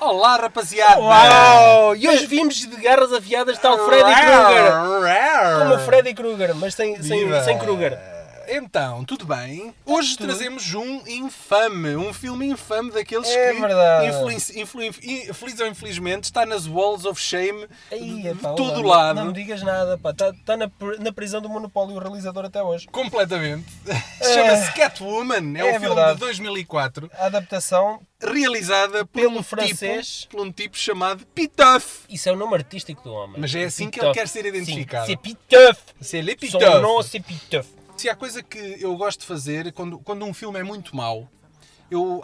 Olá, rapaziada! Uau! E hoje vimos de garras afiadas está o Freddy Krueger. Como o Freddy Krueger, mas sem Krueger. Então, tudo bem? Hoje trazemos um filme infame daqueles que, feliz ou infelizmente, está nas walls of shame de todo lado. Não me digas nada, pá. Está na prisão do monopólio o realizador até hoje. Completamente. Chama-se Catwoman, é um filme de 2004. A adaptação realizada pelo francês, por um tipo chamado Pitof. Isso é o nome artístico do homem. Mas é assim que ele quer ser identificado. C'est Pitof. C'est le Pitof. Son nom, c'est Pitof. Se há coisa que eu gosto de fazer quando um filme é muito mau,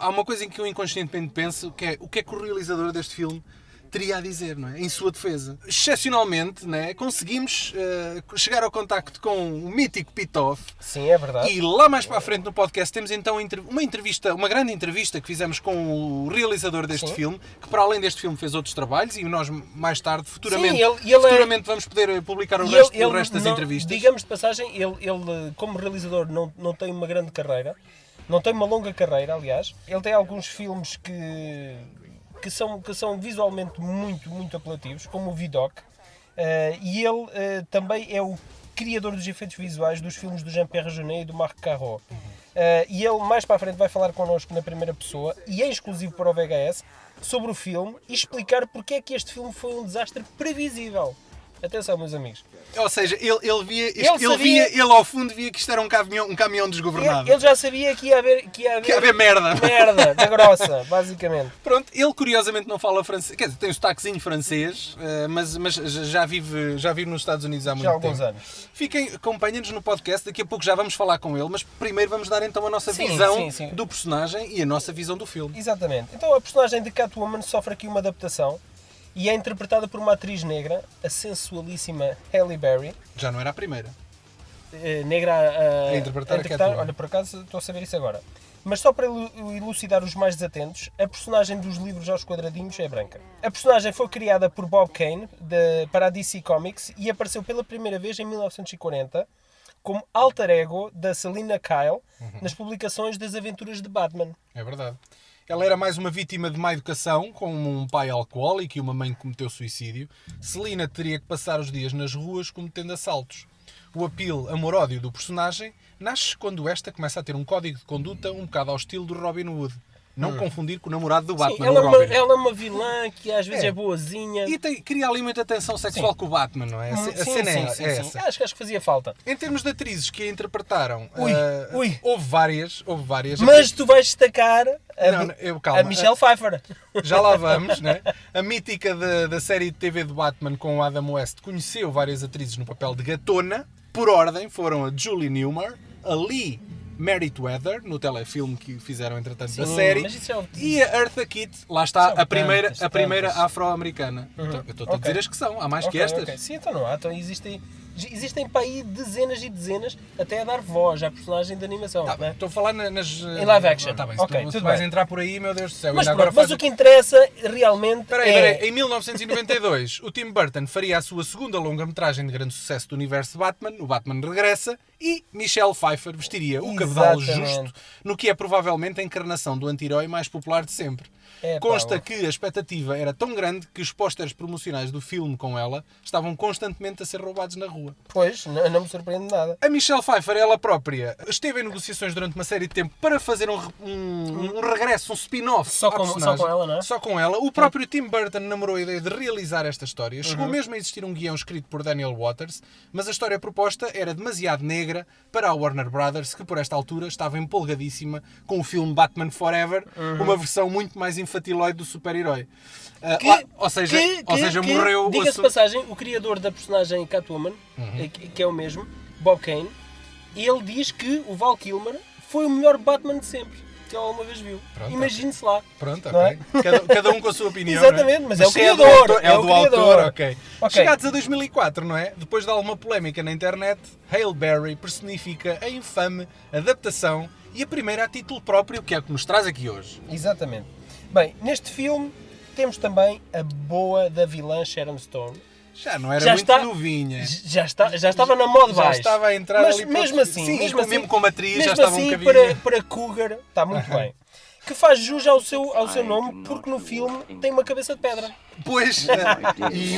há uma coisa em que eu inconscientemente penso, que é o que o realizador deste filme teria a dizer, não é? Em sua defesa. Excepcionalmente, não é? Conseguimos chegar ao contacto com o mítico Pitof. Sim, é verdade. E lá mais para a frente no podcast temos então uma grande entrevista que fizemos com o realizador deste filme, que para além deste filme fez outros trabalhos e nós mais tarde, futuramente vamos poder publicar o resto das entrevistas. Digamos de passagem, ele como realizador não tem uma grande carreira, não tem uma longa carreira, aliás. Ele tem alguns filmes que são visualmente muito, muito apelativos, como o Vidoc, e ele também é o criador dos efeitos visuais dos filmes do Jean-Pierre Jeunet e do Marc Caro. E ele mais para a frente vai falar connosco na primeira pessoa, e é exclusivo para o VHS, sobre o filme e explicar porque é que este filme foi um desastre previsível. Atenção, meus amigos. Ou seja, ele ao fundo via que isto era um caminhão desgovernado. Ele já sabia que ia haver merda. Merda, da grossa, basicamente. Pronto, ele curiosamente não fala francês, quer dizer, tem um sotaquezinho francês, mas já vive nos Estados Unidos há muito tempo. Já há alguns anos. Acompanhem-nos no podcast, daqui a pouco já vamos falar com ele, mas primeiro vamos dar então a nossa visão do personagem e a nossa visão do filme. Exatamente. Então a personagem de Catwoman sofre aqui uma adaptação. E é interpretada por uma atriz negra, a sensualíssima Halle Berry. Já não era a primeira. Negra a interpretar a Catwoman. Olha, por acaso estou a saber isso agora. Mas só para elucidar os mais desatentos, a personagem dos livros aos quadradinhos é branca. A personagem foi criada por Bob Kane para a DC Comics e apareceu pela primeira vez em 1940 como alter ego da Selina Kyle nas publicações das aventuras de Batman. É verdade. Ela era mais uma vítima de má educação, com um pai alcoólico e uma mãe que cometeu suicídio. Selina teria que passar os dias nas ruas cometendo assaltos. O apelo amor-ódio do personagem nasce quando esta começa a ter um código de conduta um bocado ao estilo do Robin Hood. Não confundir com o namorado do Batman, ela, o Robin. Ela é uma vilã que às vezes é boazinha. E cria ali muita tensão sexual com o Batman, não é? A cena é essa. Acho que fazia falta. Em termos de atrizes que a interpretaram, houve várias. Mas tu vais destacar calma. a Michelle Pfeiffer. Já lá vamos, né? A mítica da série de TV de Batman com o Adam West conheceu várias atrizes no papel de gatona. Por ordem foram a Julie Newmar, a Lee Merriweather, no telefilme que fizeram entretanto da série, e a Eartha Kitt, lá está, a primeira afro-americana. Então, eu estou a dizer as que são, há mais que estas. Sim, então não há, então existem para aí dezenas e dezenas até a dar voz à personagem de animação. Né? Estou a falar em live action. Tá bem, se tu vais entrar por aí, meu Deus do céu. Mas o que interessa realmente Peraí, em 1992 o Tim Burton faria a sua segunda longa-metragem de grande sucesso do universo de Batman, o Batman Regressa, e Michelle Pfeiffer vestiria o cabedal justo no que é provavelmente a encarnação do anti-herói mais popular de sempre. Consta que a expectativa era tão grande que os pósteres promocionais do filme com ela estavam constantemente a ser roubados na rua. Pois, não me surpreende nada. A Michelle Pfeiffer, ela própria, esteve em negociações durante uma série de tempo para fazer um regresso, um spin-off só com ela, não é? Só com ela. O próprio Tim Burton namorou a ideia de realizar esta história. Chegou mesmo a existir um guião escrito por Daniel Waters, mas a história proposta era demasiado negra para a Warner Brothers, que por esta altura estava empolgadíssima com o filme Batman Forever, uma versão muito mais infantiloide do super-herói. Ou seja, morreu... Diga-se de passagem, o criador da personagem Catwoman, que é o mesmo, Bob Kane, ele diz que o Val Kilmer foi o melhor Batman de sempre que ele alguma vez viu. Imagine-se lá. Pronto, ok. É? Cada um com a sua opinião. Exatamente, mas é o criador. É o do autor, ok. Chegados a 2004, não é? Depois de alguma polémica na internet, Halle Berry personifica a infame adaptação e a primeira a título próprio, que é o que nos traz aqui hoje. Exatamente. Bem, neste filme temos também a boa da vilã Sharon Stone. Já não era muito novinha. Já estava na moda baixo. Já estava a entrar mas ali... Mesmo assim, mesmo como atriz, já estava um bocadinho... para Cougar, está muito bem. que faz jus ao seu nome, porque no filme tem uma cabeça de pedra. Pois, e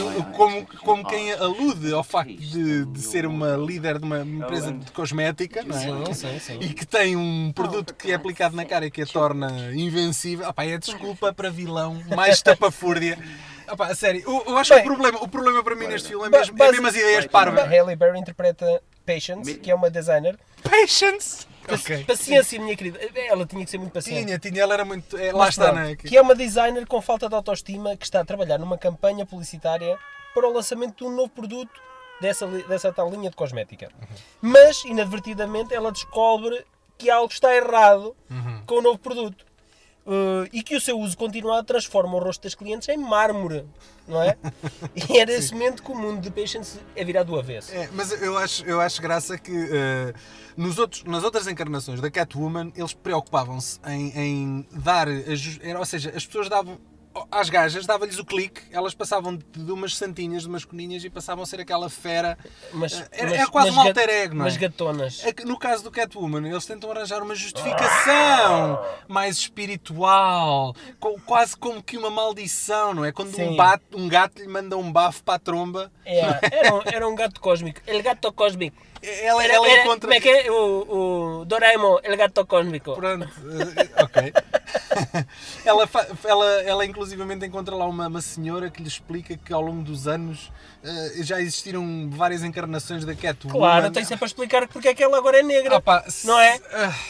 como quem alude ao facto de ser uma líder de uma empresa de cosmética, não é? Sim. E que tem um produto que é aplicado na cara e que a torna invencível, é desculpa para vilão, mais estapafúrdia. A sério, eu acho que o problema para mim neste filme é mesmo as ideias parvas. Halle Berry interpreta Patience, que é uma designer. Patience? Okay. Paciência, minha querida. Ela tinha que ser muito paciente. Tinha, ela era muito... lá está, não é? Que é uma designer com falta de autoestima que está a trabalhar numa campanha publicitária para o lançamento de um novo produto dessa tal linha de cosmética. Mas, inadvertidamente, ela descobre que algo está errado com o novo produto. E que o seu uso continuado transforma o rosto das clientes em mármore, não é? E é nesse momento que o mundo de Patience é virado do avesso. Mas eu acho graça que nas outras encarnações da Catwoman eles preocupavam-se em dar, ou seja, as pessoas davam às gajas, dava-lhes o clique, elas passavam de umas santinhas, de umas coninhas e passavam a ser aquela fera. Era quase um alter ego, não é? Mas gatonas. No caso do Catwoman, eles tentam arranjar uma justificação mais espiritual, quase como que uma maldição, não é? Quando um gato lhe manda um bafo para a tromba. Era um gato cósmico. El gato cósmico. Ela é contra... Como é que é? O Doraemon, el gato cósmico. Pronto, ok. ela inclusivamente encontra lá uma senhora que lhe explica que ao longo dos anos já existiram várias encarnações da Catwoman. Claro, tem sempre a explicar porque é que ela agora é negra, não é?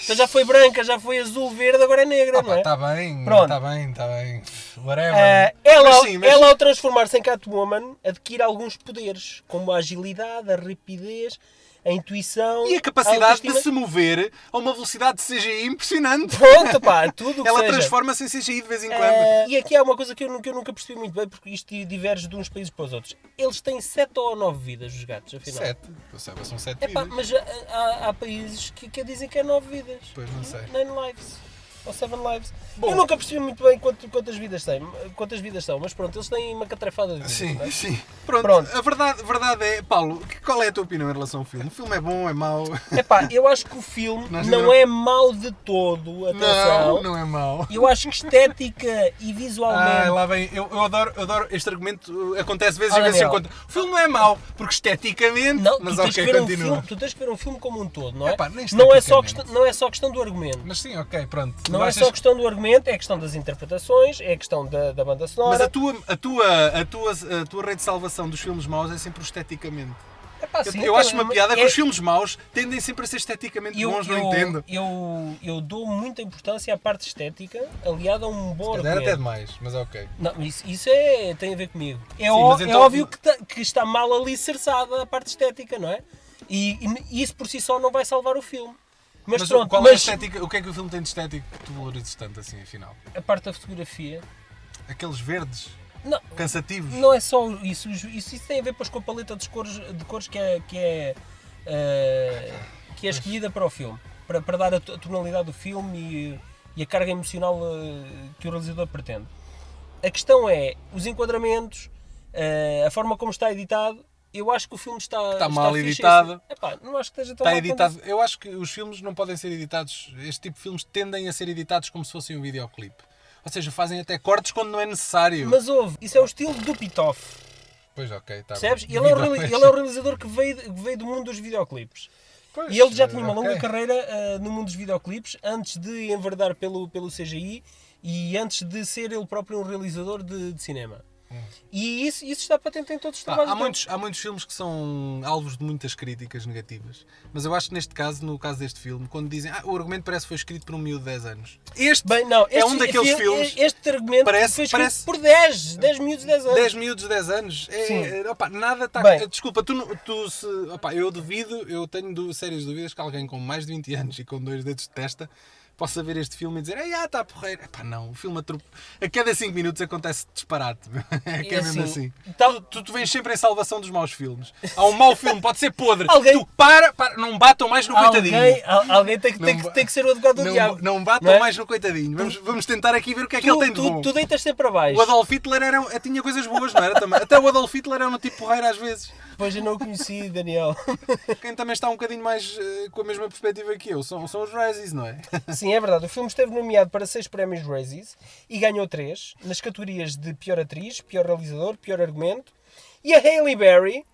Então já foi branca, já foi azul, verde, agora é negra, não é? Está bem, pronto. Está bem. Whatever. Ela ao transformar-se em Catwoman adquire alguns poderes, como a agilidade, a rapidez, a intuição e a capacidade de se mover a uma velocidade de CGI impressionante. Pronto, tudo o que ela seja. Transforma-se em CGI de vez em quando. E aqui há uma coisa que eu nunca percebi muito bem, porque isto diverge de uns países para os outros. Eles têm 7 ou 9 vidas, os gatos, afinal. 7? Eu saiba, são 7 vidas. Mas há países que dizem que é 9 vidas. Pois, não sei. 9 lives. Ou 7 lives. Bom, eu nunca percebi muito bem quantas vidas são, mas pronto, eles têm uma catrafada de vidas. Sim. Pronto. A verdade é, Paulo, qual é a tua opinião em relação ao filme? O filme é bom, é mau? Eu acho que o filme não é mau de todo, atenção. Não é mau. Eu acho que estética e visualmente... lá vem, eu adoro este argumento, acontece vezes e vezes em conta. O filme não é mau, porque esteticamente... Não, mas tu tens que ver um filme como um todo, não é? Não é só questão do argumento. Mas sim, ok, pronto. Não é só questão do argumento, é questão das interpretações, é questão da banda sonora. Mas a tua rede de salvação dos filmes maus é sempre esteticamente. Eu acho uma piada que os filmes maus tendem sempre a ser esteticamente bons, não entendo. Eu dou muita importância à parte estética, aliada a um bom argumento. Até demais, mas ok. Não, isso tem a ver comigo. É óbvio que está mal alicerçada a parte estética, não é? E isso por si só não vai salvar o filme. Mas pronto, qual é a estética? O que é que o filme tem de estético que tu valorizes tanto assim, afinal? A parte da fotografia. Aqueles verdes? Não, cansativos? Não é só isso. Isso tem a ver com a paleta de cores que é escolhida para o filme. Para dar a tonalidade do filme e a carga emocional que o realizador pretende. A questão é os enquadramentos, a forma como está editado. Eu acho que o filme está mal editado. Não acho que esteja tão está mal editado. Eu acho que os filmes não podem ser editados. Este tipo de filmes tendem a ser editados como se fossem um videoclipe. Ou seja, fazem até cortes quando não é necessário. Mas isso é o estilo do Pitof. Pois, ok, está bem. Percebes? Ele é o realizador que veio do mundo dos videoclipes. Pois, e ele já tinha uma longa carreira no mundo dos videoclipes antes de enverdar pelo CGI e antes de ser ele próprio um realizador de cinema. E isso está patente em todos os trabalhos. Há muitos filmes que são alvos de muitas críticas negativas, mas eu acho que neste caso, no caso deste filme, quando dizem o argumento parece que foi escrito por um miúdo de 10 anos. É um daqueles filmes... Este argumento foi escrito por 10 miúdos de 10 anos. 10 miúdos de 10 anos. Nada está... Desculpa, eu tenho sérias dúvidas que alguém com mais de 20 anos e com 2 dedos de testa possa ver este filme e dizer está porreiro. Não, o filme a cada 5 minutos acontece disparate. É mesmo assim. Tu vens sempre em salvação dos maus filmes. Há um mau filme, pode ser podre. Tu para, não batam mais no coitadinho. Alguém tem que ser o advogado do diabo. Não batam mais no coitadinho. Vamos tentar aqui ver o que é que ele tem de bom. Tu deitas sempre abaixo. O Adolf Hitler tinha coisas boas, não era? Até o Adolf Hitler era um tipo porreiro às vezes. Pois eu não o conheci, Daniel. Quem também está um bocadinho mais com a mesma perspectiva que eu são os Razzies, não é? Sim, é verdade. O filme esteve nomeado para 6 prémios Razzies e ganhou 3 nas categorias de pior atriz, pior realizador, pior argumento. E a Halle Berry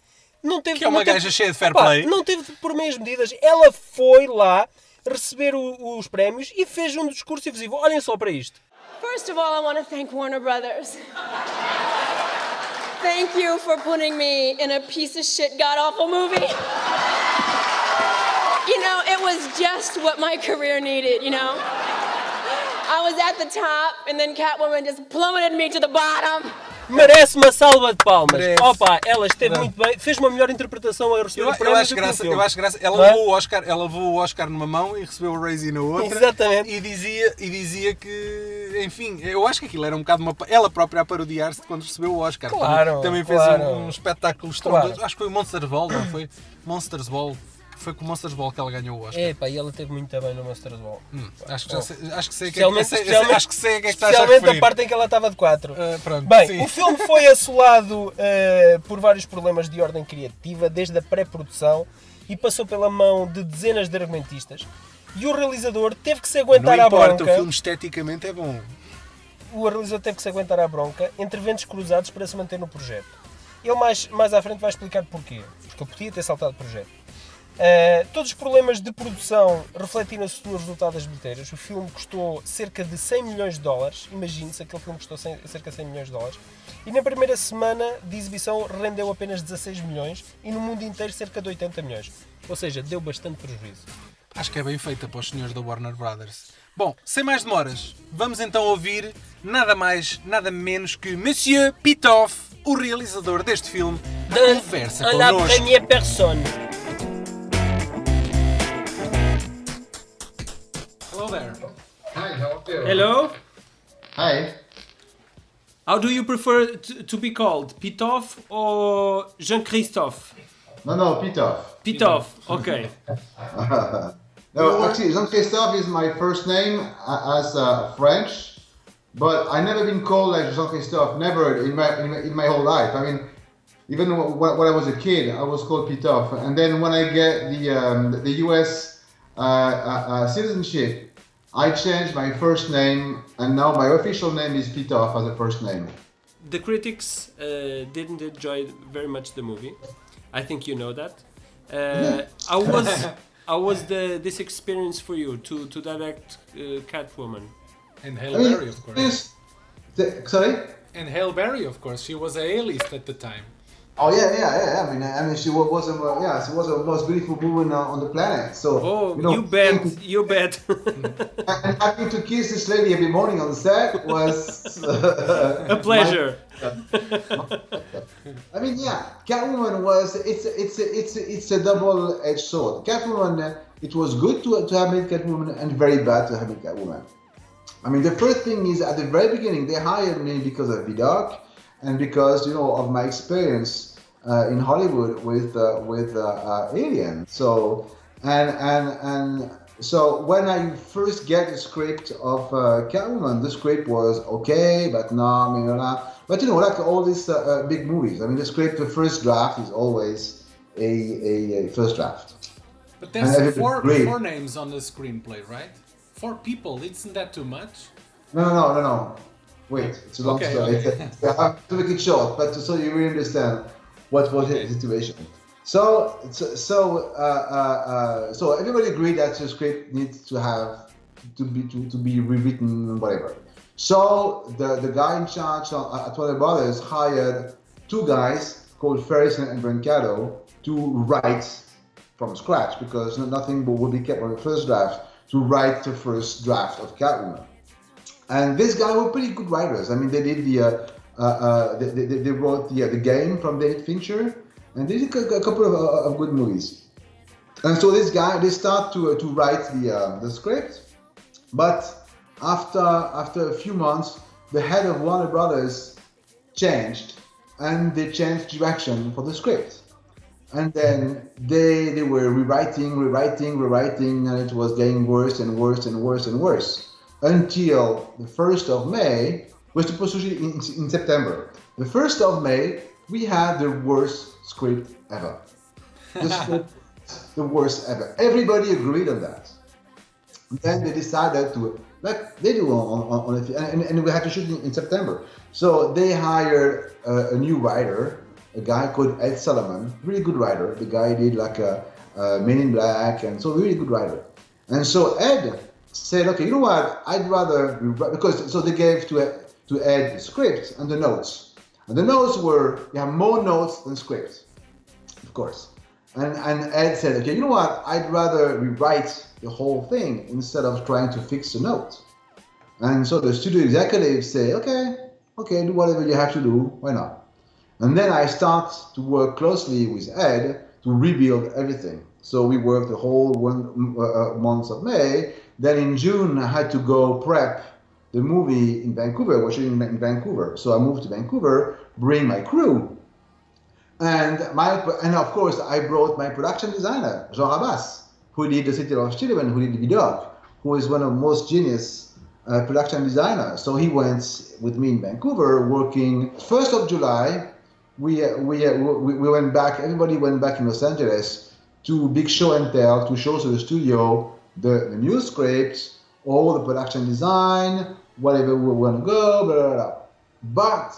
não teve... Que é uma gaja cheia de fair play. Não teve por meias medidas. Ela foi lá receber os prémios e fez um discurso efusivo. Olhem só para isto. First of all, I want to thank Warner Brothers. Thank you for putting me in a piece of shit, god-awful movie. You know, it was just what my career needed, you know? I was at the top, and then Catwoman just plummeted me to the bottom. Merece uma salva de palmas. Merece. Opa, ela esteve muito bem. Fez uma melhor interpretação a receber o prémio. Eu acho graça. Ela levou o Oscar numa mão e recebeu o Razzie na outra. Exatamente. E dizia que, enfim, eu acho que aquilo era um bocado ela própria a parodiar-se quando recebeu o Oscar. Claro. Também fez um espetáculo estrondoso. Claro. Acho que foi o Monsters Ball, não foi? Monsters Ball. Foi com o Monsters Ball que ela ganhou o Oscar. Epá, e ela teve muito bem no Monsters Ball. Acho que sei a que é que estás a Especialmente referir. a parte em que ela estava de 4. Pronto, Bem, sim. o filme foi assolado por vários problemas de ordem criativa, desde a pré-produção, e passou pela mão de dezenas de argumentistas. E o realizador teve que se aguentar à bronca. O filme esteticamente é bom. O realizador teve que se aguentar à bronca entre ventos cruzados para se manter no projeto. Ele mais à frente vai explicar porquê. Porque ele podia ter saltado o projeto. Todos os problemas de produção refletiram-se no resultado das bilheteiras. O filme custou cerca de 100 milhões de dólares. Imagine-se, aquele filme custou cerca de 100 milhões de dólares. E na primeira semana de exibição rendeu apenas 16 milhões e no mundo inteiro cerca de 80 milhões. Ou seja, deu bastante prejuízo. Acho que é bem feita para os senhores da Warner Brothers. Bom, sem mais demoras, vamos então ouvir nada mais, nada menos que Monsieur Pitof, o realizador deste filme, a conversa À la connosco. première personne. Hello there. Hi, how are you? Hello? Hi. How do you prefer to be called? Pitof or Jean-Christophe? No, Pitof. Pitof, okay. No, actually, Jean-Christophe is my first name as French, but I never been called like Jean-Christophe, never in my whole life. I mean, even when I was a kid, I was called Pitof, and then when I get the U.S. Citizenship, I changed my first name, and now my official name is Pitof as a first name. The critics didn't enjoy very much the movie. I think you know that. How was this experience for you to direct Catwoman? And Halle Berry, of course. Sorry? And Halle Berry, of course. She was a A-list at the time. Oh yeah. I mean, she was the most beautiful woman on the planet. So you bet. And having to kiss this lady every morning on the set was A pleasure. I mean, yeah, Catwoman it's a double-edged sword. Catwoman, it was good to have made Catwoman and very bad to have made Catwoman. I mean, the first thing is at the very beginning they hired me because of VDoc and because of my experience in Hollywood with Alien. So and so when I first get the script of Catwoman, the script was okay, but no, but like all these big movies, I mean, the first draft is always a first draft. But there's four names on the screenplay, right? 4 people, isn't that too much? No. Wait, it's a long story. Okay. I have to make it short, but so you really understand what was the situation. So everybody agreed that the script needs to be rewritten, whatever. So the guy in charge at Warner Brothers hired 2 guys called Ferris and Brancato to write from scratch because nothing would be kept on the first draft to write the first draft of Catwoman. And these guys were pretty good writers. I mean, they did they wrote the Game from David Fincher, and they did a couple of good movies. And so this guy, they start to write the script, but after a few months, the head of Warner Brothers changed, and they changed direction for the script. And then they were rewriting, and it was getting worse and worse and worse and worse. Until the 1st of May, was supposed to be in September. The 1st of May, we had the worst script ever. The script, the worst ever. Everybody agreed on that. Then they decided to, like they do and we had to shoot in September. So they hired a new writer, a guy called Ed Solomon, really good writer. The guy did like a Men in Black, and so really good writer. And so Ed said, okay, you know what? I'd rather because so they gave to Ed the script and the notes. And the notes were, you have more notes than script, of course. And Ed said, okay, you know what? I'd rather rewrite the whole thing instead of trying to fix the note. And so the studio executives say, okay, do whatever you have to do, why not? And then I start to work closely with Ed to rebuild everything. So we worked the whole month of May. Then in June, I had to go prep the movie in Vancouver. We're shooting in Vancouver. So I moved to Vancouver, bring my crew. And of course, I brought my production designer, Jean Rabas, who did The City of Children, who did Pitof, who is one of the most genius production designers. So he went with me in Vancouver, working 1st of July. We went back, everybody went back in Los Angeles to big show and tell, to show to the studio the new scripts, all the production design, whatever we want to go, blah, blah, blah. But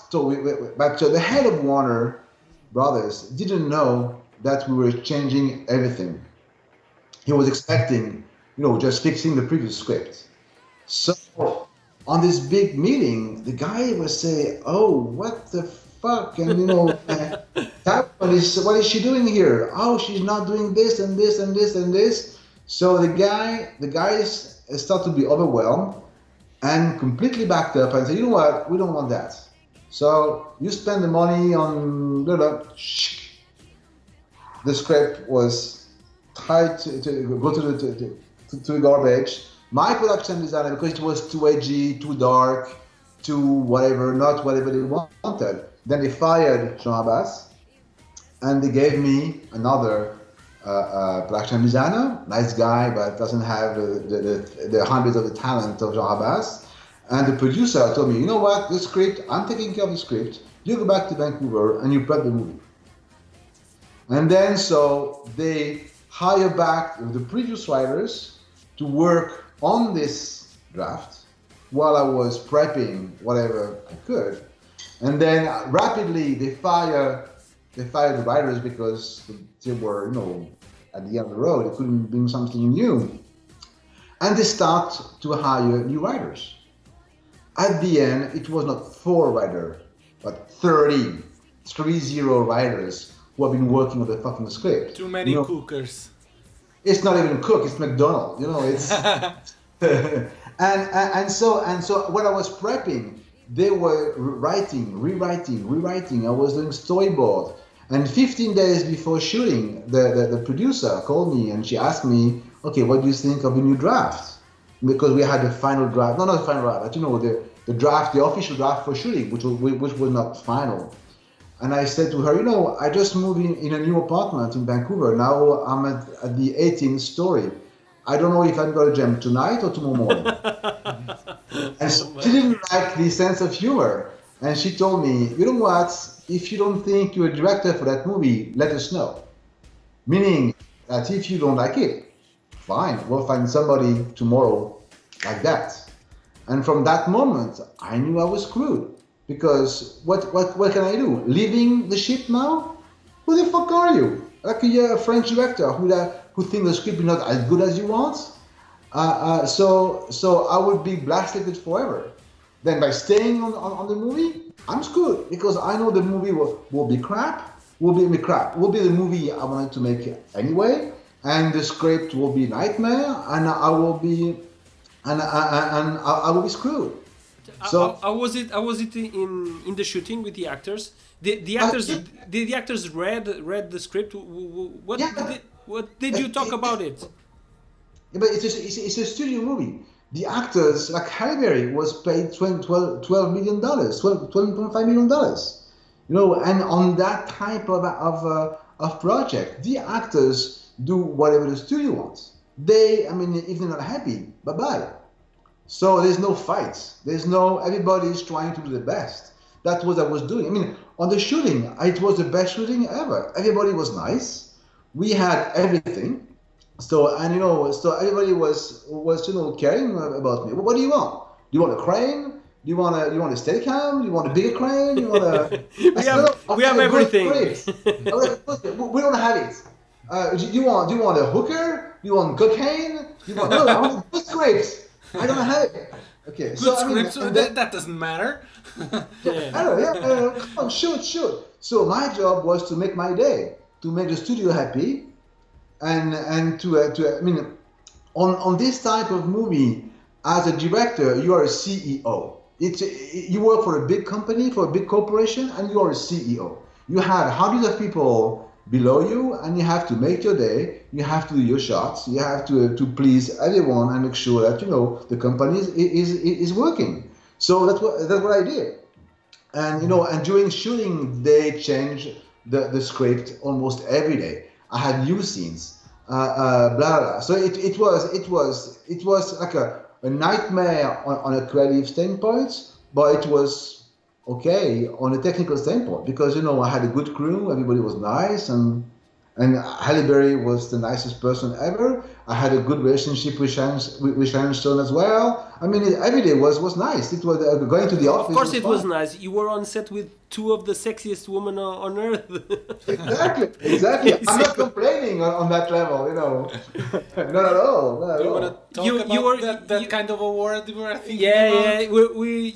so the head of Warner Brothers didn't know that we were changing everything. He was expecting, just fixing the previous script. So on this big meeting, the guy was saying, "Oh, what the fuck?" And what is she doing here? Oh, she's not doing this and this and this and this. So the guys start to be overwhelmed and completely backed up and say, "You know what? We don't want that. So you spend the money on blah, blah." The script was tried to go to the garbage. My production designer, because it was too edgy, too dark, too whatever, not whatever they wanted. Then they fired Jean Abbas, and they gave me another production designer, nice guy, but doesn't have the hundreds of the talent of Jean Abbas. And the producer told me, "You know what, the script, I'm taking care of the script. You go back to Vancouver and you prep the movie." And then so they hire back the previous writers to work on this draft while I was prepping whatever I could. And then rapidly they fired the writers because they were, at the end of the road. They couldn't bring something new. And they start to hire new writers. At the end, it was not 4 writers, but 30 writers who have been working on the fucking script. Too many cookers. It's not even a cook, it's McDonald's, it's and so when I was prepping, they were rewriting. I was doing storyboard. And 15 days before shooting, the producer called me and she asked me, "Okay, what do you think of the new draft?" Because we had the final draft, not the final draft, but the draft, the official draft for shooting, which was not final. And I said to her, I just moved in a new apartment in Vancouver. Now I'm at the 18th story. I don't know if I'm going to jump tonight or tomorrow morning. And so she didn't like the sense of humor. And she told me, "You know what? If you don't think you're a director for that movie, let us know." Meaning that if you don't like it, fine, we'll find somebody tomorrow like that. And from that moment, I knew I was screwed. Because what can I do? Leaving the ship now? Who the fuck are you? Like a French director who thinks the script is not as good as you want? So I would be blacklisted forever. Then by staying on the movie, I'm screwed because I know the movie will be crap. Will be the movie I wanted to make anyway, and the script will be a nightmare, and I will be screwed. So how was it in the shooting with the actors? The actors read the script. What did you talk about it? Yeah, but it's a studio movie. The actors, like Halle Berry, was paid $12 million, $12.5 million. And on that type of project, the actors do whatever the studio wants. If they're not happy, bye-bye. So there's no fights. Everybody's trying to do the best. That's what I was doing. on the shooting, it was the best shooting ever. Everybody was nice. We had everything. So everybody was caring about me. What do you want? Do you want a crane? Do you want a Steadicam? Do you want a bigger crane? Do you want a? we have everything. We don't have it. Do you want a hooker? Do you want cocaine? I want good scripts. I don't have it. Okay, Good scripts. That doesn't matter. Come on, shoot. So my job was to make my day, to make the studio happy, and on this type of movie, as a director, you are a CEO. You work for a big company, for a big corporation, and you are a CEO. You have hundreds of people below you, and you have to make your day. You have to do your shots. You have to please everyone and make sure that the company is working. So that's what I did. And and during shooting, they changed the script almost every day. I had new scenes, blah blah. So it was like a nightmare on a creative standpoint, but it was okay on a technical standpoint because I had a good crew, everybody was nice, and Halle Berry was the nicest person ever. I had a good relationship with Sharon Stone as well. I mean, every day was nice. It was going to the office. Of course, it was nice. You were on set with two of the sexiest women on earth. Exactly. I'm not complaining on that level, Not at all. Do you want to talk about that kind of award we were thinking about? Yeah.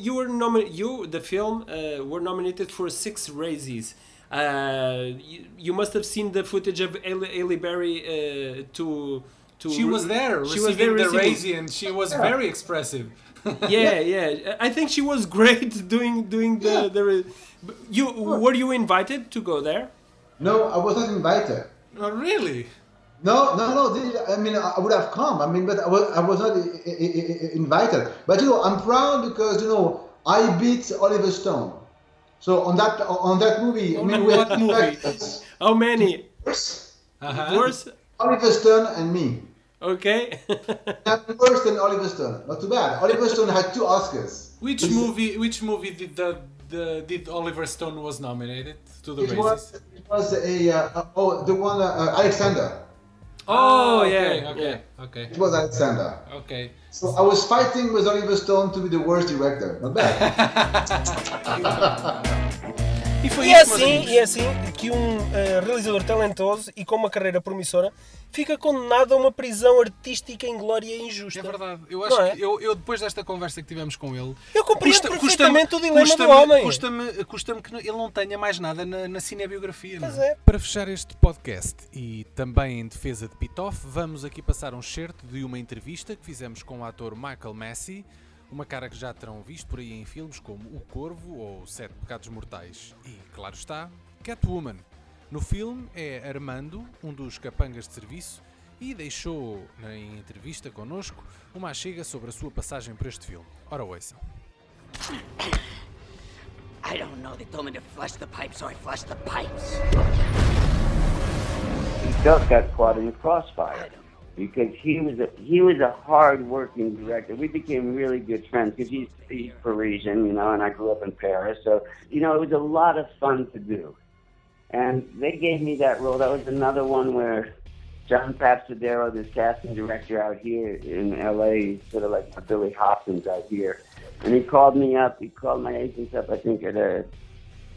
You were the film were nominated for 6 Razzies. You must have seen the footage of Halle Berry She was there receiving the Razzie, and she was very expressive. Yeah. I think she was great doing the. Were you invited to go there? No, I was not invited. Oh, really? No. I mean, I would have come. I mean, but I was not invited. But I'm proud because I beat Oliver Stone. So on that movie, we had movie? How many? Worse. Oliver Stone and me. Okay. Not worse than Oliver Stone. Not too bad. Oliver Stone had 2 Oscars. Which movie did Oliver Stone was nominated to the Razzies? It was the one Alexander. Oh, okay. It was Alexander. Okay. So I was fighting with Oliver Stone to be the worst director. Not bad. E é assim que realizador talentoso e com uma carreira promissora fica condenado a uma prisão artística inglória e injusta. É verdade. Eu acho que eu depois desta conversa que tivemos com ele... Eu compreendo perfeitamente o dilema do homem. Custa-me que ele não tenha mais nada na cinebiografia. Pois é. Para fechar este podcast e também em defesa de Pitof, vamos aqui passar um excerto de uma entrevista que fizemos com o ator Massee, uma cara que já terão visto por aí em filmes como O Corvo ou 7 Pecados Mortais. E, claro está, Catwoman. No filme é Armando, um dos capangas de serviço, e deixou, em entrevista connosco, uma achega sobre a sua passagem por este filme. Ora, ouçam. I don't know. They told me to flush the pipes, so I flushed the pipes. He felt got caught in the crossfire. Because he was a hard-working director. We became really good friends because he's Parisian, and I grew up in Paris. So, it was a lot of fun to do. And they gave me that role. That was another one where John Papsadero, this casting director out here in L.A., sort of like Billy Hopkins out here. And he called me up. He called my agents up, I think,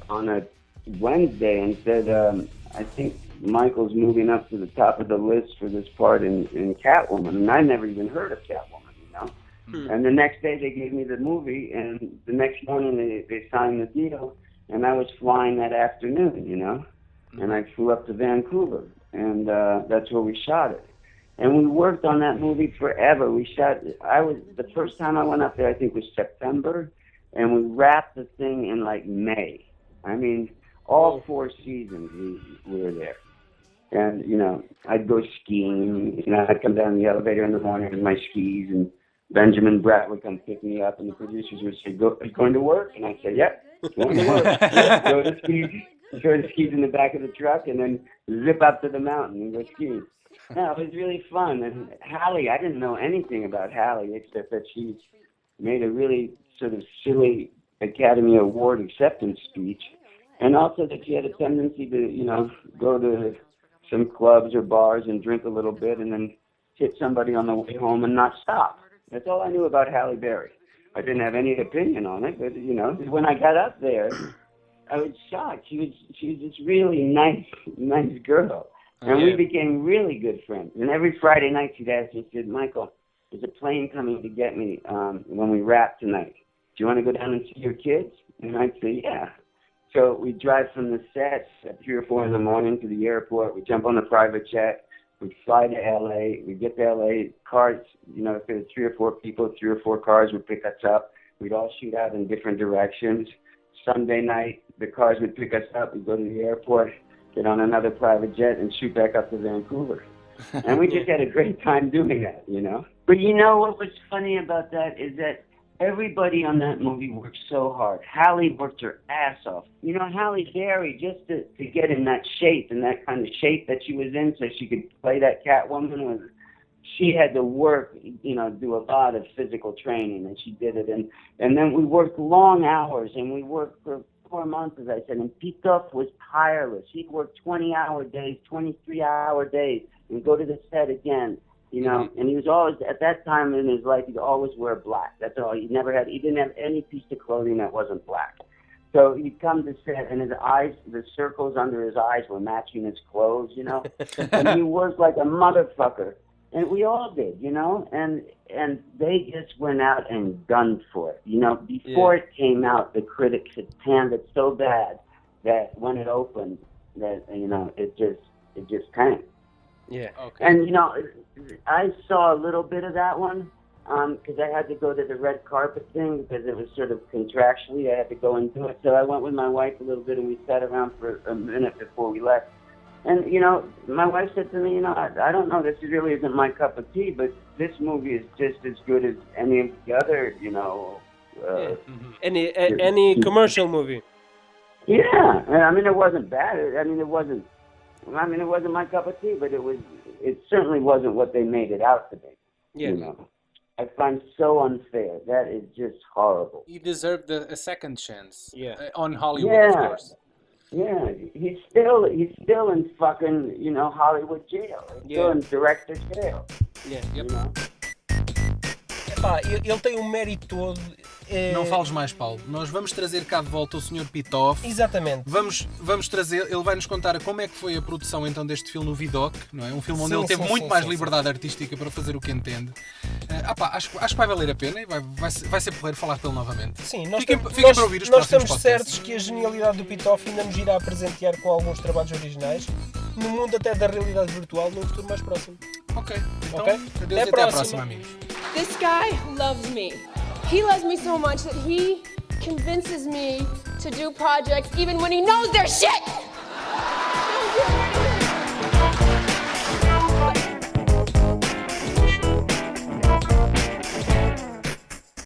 on a Wednesday and said, I think Michael's moving up to the top of the list for this part in Catwoman, and I never even heard of Catwoman, And the next day they gave me the movie, and the next morning they signed the deal, and I was flying that afternoon, and I flew up to Vancouver, and that's where we shot it. And we worked on that movie forever. The first time I went up there, I think was September, and we wrapped the thing in like May. I mean, all 4 seasons we were there. And, I'd go skiing, I'd come down the elevator in the morning with my skis, and Benjamin Bratt would come pick me up, and the producers would say, are you going to work? And I'd say, yep, going to work. Throw the skis in the back of the truck, and then zip up to the mountain and go skiing. No, it was really fun. And Halle, I didn't know anything about Halle, except that she made a really sort of silly Academy Award acceptance speech. And also that she had a tendency to, you know, go to some clubs or bars and drink a little bit and then hit somebody on the way home and not stop. That's all I knew about Halle Berry. I didn't have any opinion on it, but, you know, when I got up there, I was shocked. She was this really nice girl. And we became really good friends. And every Friday night she'd ask me, she said, Michael, there's a plane coming to get me when we wrap tonight. Do you want to go down and see your kids? And I'd say, yeah. So we drive from the set at 3 or 4 in the morning to the airport. We jump on the private jet. We fly to L.A. We get to L.A. Cars, you know, if there's 3 or 4 people, 3 or 4 cars would pick us up. We'd all shoot out in different directions. Sunday night, the cars would pick us up. We'd go to the airport, get on another private jet, and shoot back up to Vancouver. And we just had a great time doing that, you know. But you know what was funny about that is that everybody on that movie worked so hard. Halle worked her ass off. You know, Halle Berry, just to get in that shape and that kind of shape that she was in so she could play that Catwoman, she had to work, you know, do a lot of physical training, and she did it. And then we worked long hours, and we worked for 4 months, as I said, and Pitof was tireless. He'd work 20-hour days, 23-hour days, and go to the set again. You know, and he was always, at that time in his life, he'd always wear black. That's all. He didn't have any piece of clothing that wasn't black. So he'd come to set, and his eyes, the circles under his eyes were matching his clothes, you know. And he worked like a motherfucker. And we all did, you know. And they just went out and gunned for it. You know, before it came out, the critics had panned it so bad that when it opened, that, you know, it just tanked. Yeah. Okay. And, you know, I saw a little bit of that one because I had to go to the red carpet thing because it was sort of contractually. I had to go and do it. So I went with my wife a little bit and we sat around for a minute before we left. And, you know, my wife said to me, you know, I don't know, this really isn't my cup of tea, but this movie is just as good as any of the other, you know. Any commercial movie. Yeah. I mean, it wasn't bad. It wasn't my cup of tea, but it certainly wasn't what they made it out to be. Yeah. You know, I find so unfair. That is just horrible. He deserved a second chance. Yeah. On Hollywood, of course. Yeah, he's still in fucking, you know, Hollywood jail. He's still in director's jail. Yeah. You know? Epá, ele tem um mérito todo. Não fales mais, Paulo. Nós vamos trazer cá de volta o Sr. Pitof. Exatamente. Vamos trazer, ele vai-nos contar como é que foi a produção então deste filme no Vidoc, não é? Um filme onde ele teve muito mais liberdade artística para fazer o que entende. Acho que vai valer a pena e vai ser porreiro falar com ele novamente. Sim, fiquem para ouvir os próximos podcasts. Nós estamos certos que a genialidade do Pitof ainda nos irá presentear com alguns trabalhos originais, no mundo até da realidade virtual, num futuro mais próximo. Ok, então adeus e até à próxima, amigos. This guy loves me. He loves me so much that he convinces me to do projects even when he knows they're shit!